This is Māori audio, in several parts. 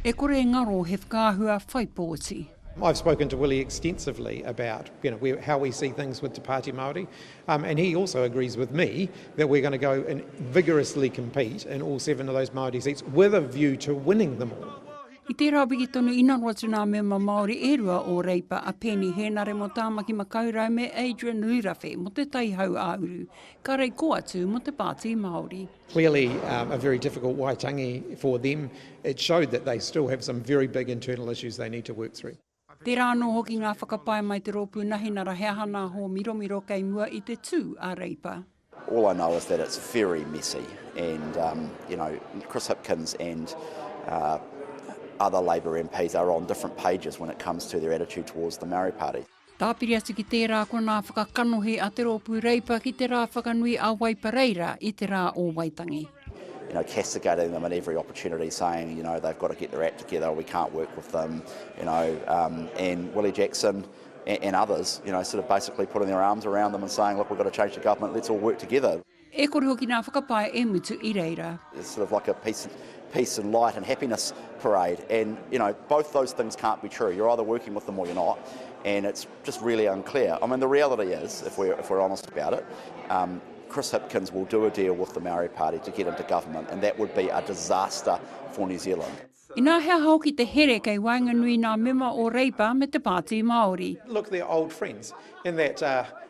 E kore ngaro he whakahua whaipōti. I've spoken to Willie extensively about how we see things with Te Ao Māori, and he also agrees with me that we're going to go and vigorously compete in all 7 of those Māori seats with a view to winning them all. I tērā wiki tonu inarua tū mema Māori e rua o reipa a Penny Henare mo tāmaki makaurau me Adrian Rurafe mo te taihau āuru. Ka rei ko atu mo te Pāti Māori. Clearly a very difficult waitangi for them. It showed that they still have some very big internal issues they need to work through. Tērā anō hoki ngā whakapai mai te rōpū nahinara hea hana ho miromiro kei mua I te tū a reipa. All I know is that it's very messy and, Chris Hipkins and other Labour MPs are on different pages when it comes to their attitude towards the Māori Party. Tāpiri atu ki tērā ko nā whakakanohe a te rōpū reipa ki te rā whakanui a Waipareira I te rā o Waitangi. Castigating them at every opportunity, saying, they've got to get their act together, we can't work with them, and Willie Jackson and others, sort of basically putting their arms around them and saying, look, we've got to change the government, let's all work together. E kore hoki nā whakapai e mutu I reira. It's sort of like a peace and light and happiness parade, and, both those things can't be true. You're either working with them or you're not, and it's just really unclear. I mean, the reality is, if we're honest about it, Chris Hipkins will do a deal with the Māori Party to get into government, and that would be a disaster for New Zealand. I nā hea hauki te here kei wainganui nā mema o reipa me te Pāti Māori. Look, they're old friends in that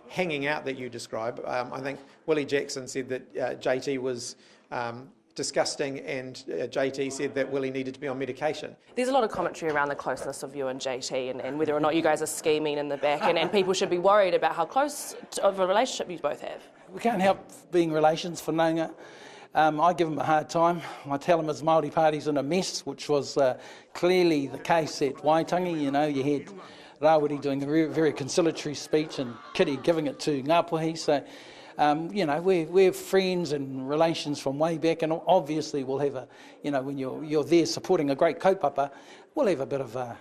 hanging out that you describe. I think Willie Jackson said that JT was disgusting, and JT said that Willie needed to be on medication. There's a lot of commentary around the closeness of you and JT and whether or not you guys are scheming in the back, and people should be worried about how close of a relationship you both have. We can't help being relations for Nanga. I give him a hard time. I tell him his Māori Party's in a mess, which was clearly the case at Waitangi. You had Rawiri doing a very conciliatory speech and Kitty giving it to Ngāpuhi. So, we're friends and relations from way back, and obviously we'll have when you're there supporting a great kaupapa, we'll have a bit of a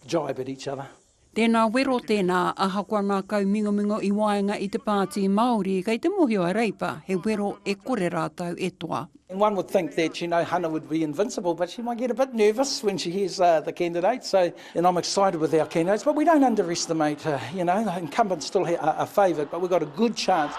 jibe at each other. Tēnā wero tēnā ahakua nā kau mingo I waenga I te Pāti Māori kei te mohio a reipa, he wero e kore rātau e toa. And one would think that, Hannah would be invincible, but she might get a bit nervous when she hears the candidates. So, and I'm excited with our candidates, but we don't underestimate, the incumbents still are favoured, but we've got a good chance.